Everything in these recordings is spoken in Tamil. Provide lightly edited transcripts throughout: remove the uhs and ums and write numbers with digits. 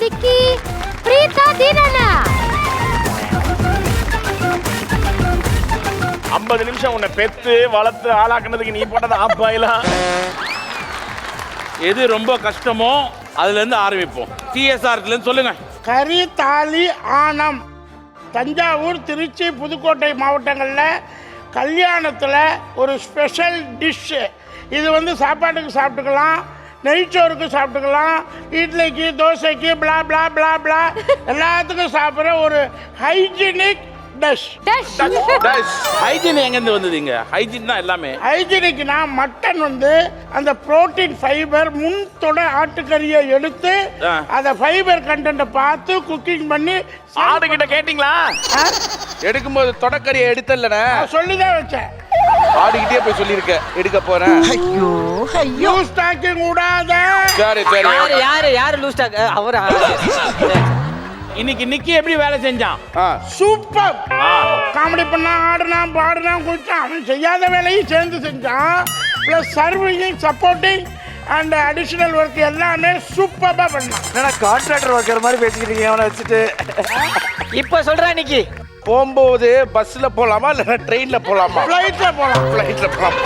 டிக்கி, பிரீதா தீனனா. 50 நிமிஷம் உன்னை பெத்து வளர்த்து ஆளாக்குனதுக்கு நீ போட்டது ஆப்பாயிலாம். எது ரொம்ப கஷ்டமோ அதுல இருந்து ஆரம்பிப்போம். டிஎஸ்ஆர்ல இருந்து சொல்லுங்க. கறி தாலி ஆனம். தஞ்சாவூர், திருச்சி, புதுக்கோட்டை மாவட்டங்களில் கல்யாணத்தில் ஒரு ஸ்பெஷல் டிஷ்ஷு. இது வந்து சாப்பாட்டுக்கு சாப்பிட்டுக்கலாம், நெய்ச்சோறுக்கு சாப்பிட்டுக்கலாம், இட்லிக்கு, தோசைக்கு, பிளா பிளா பிளா பிளா எல்லாத்துக்கும் சாப்பிட்ற ஒரு ஹைஜீனிக் டிஷ். ஹைஜீன் எங்கேருந்து வந்ததுங்க? ஹைஜீன் தான் எல்லாமே. ஹைஜீனிக்னா மட்டன் வந்து அந்த புரோட்டீன் ஃபைபர் முன்தொட ஆட்டுக்கறியை எடுத்து அந்த ஃபைபர் கண்டென்ட்டை பார்த்து குக்கிங் பண்ணி. ஆடு கிட்ட கேட்டீங்களா? எடுக்கும்போது தொடக்கறியை எடுத்தல்லடா சொல்லிதான் வச்சேன். ஆடுகிட்டே போய் சொல்லியிருக்க எடுக்க போறேன். ஐயோ ஐயோ, லூஸ் டாக்கிங் கூடாத. சரி சரி. யாரு லூஸ் டாக்? அவரா? இன்னைக்கு நிக்கி எப்படி வேலை செஞ்சான்? சூப்பர். காமெடி பண்ணா, ஆடுனா, பாடுனா, குளிச்சான். அவன் செய்யாத வேலையும் சேர்ந்து செஞ்சான். Plus serving, supporting and additional work எல்லாமே சூப்பரா பண்ணான். என்னடா கான்ட்ராக்டர் ஒர்க்கர் மாதிரி பேசிக்கிறீங்க அவனை வச்சுட்டு? இப்ப சொல்றா நிக்கி. போகும்போது பஸ்ல போலாமா இல்ல ட்ரெயின்ல போலாமா? ஃப்ளைட்ல போலாம். ஃப்ளைட்ல போலாம்.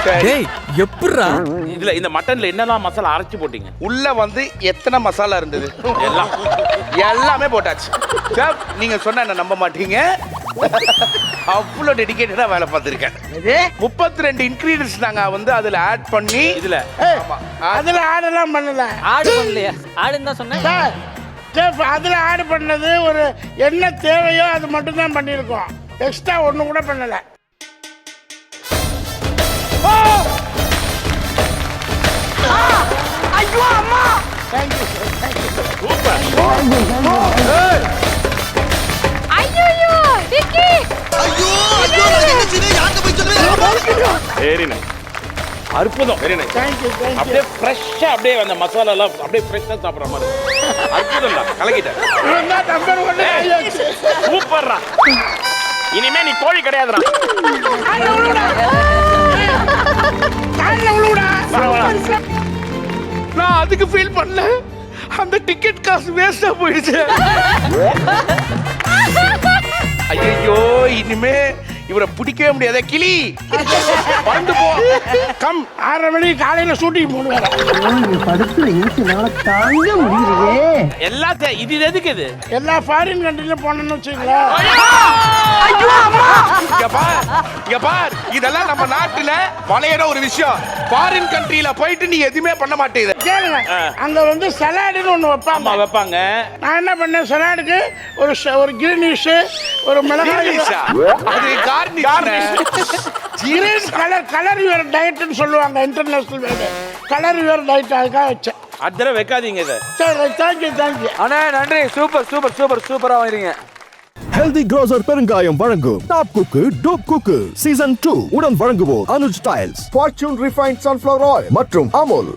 டேய் எப்படிடா இதுல இந்த மட்டன்ல என்னெல்லாம் மசாலா அரைச்சு போட்டீங்க? உள்ள வந்து எத்தனை மசாலா இருந்தது? எல்லாம் எல்லாமே போட்டாச்சு. சார், நீங்க சொன்ன என்ன நம்ப மாட்டீங்க. அவ்வளோ டெடிகேட்டடா வேலை பார்த்துருக்கேன். 32 இன்கிரீடியன்ஸ் நாங்க வந்து அதுல ஆட் பண்ணி இதுல அதுல ஆடெல்லாம் பண்ணல. ஆடு பண்ணலையா? ஆடுன்னு தான் சொன்னேன். சார், செஃப் அதுல ஆடு பண்ணது ஒரு என்ன தேவையோ அது மட்டும் தான் பண்ணியிருக்கோம். எக்ஸ்ட்ரா ஒண்ணு கூட பண்ணல. ஐயோ அம்மா. Thank you sir, thank you sir. ஐயோ டிக்கி. Very nice. அற்புதம். Very nice. Thank you, thank you. அப்படியே ஃப்ரெஷ்ஷா அப்படியே அந்த மசாலா எல்லாம் அப்படியே ஃப்ரெஷ்ஷா சாப்பிடுற மாதிரி. அற்புதம் தான். கலக்கிட்டேன். இவன் தான் நம்பர் 1 ஆயாச்சு. சூப்பர்ரா. இனிமே நீ கோழி கிடையாதுடா. கால்ல விழுடா. கால்ல விழுடா. நான் அதுக்கு ஃபீல் பண்ணல. அந்த டிக்கெட் காசு வேஸ்டா போயிடுச்சு. ஐயோ, இனிமே இவரை பிடிக்கவே முடியாத. கிளி பறந்து போ. கம் 6:30 மணிக்கு காலையில ஷூட்டிங் போடுவாங்க. படுத்துல இன்சுனால தாங்க முடியலையே. எல்லாத்தையும் இது எதுக்கு இது? எல்லா ஃபாரின் கண்ட்ரில போனோம்னு வச்சுங்களேன். இங்க பார், இதெல்லாம் நம்ம நாட்டுல வளையற ஒரு விஷயம். ஃபாரின் கண்ட்ரில போயிட்டு நீ எதுவுமே பண்ண மாட்டேங்குது. கேளுங்க, அங்க வந்து சலாடுன்னு ஒண்ணு வைப்பாங்க. ஆமா வைப்பாங்க. நான் என்ன பண்ணேன், சலாடுக்கு ஒரு கிரீனிஷ், ஒரு மிளகாய், அது கிரீன் கலர் யுவர் டயட்னு சொல்லுவாங்க international word. Colour your diet அதுக்காக வச்சேன். அதர வைக்காதீங்க இதை. சரி, தேங்க்யூ தேங்க்யூ. அண்ணா நன்றி. சூப்பர் சூப்பர் சூப்பர் சூப்பரா வாங்குறீங்க. ஹெல்தி க்ரோசர் பெருங்காயம் வழங்கும் டாப் குக்கு டோப் குக்கு சீசன் 2 உடன் வழங்குவோர் Anuj tiles, fortune refined sunflower oil மற்றும் அமுல்.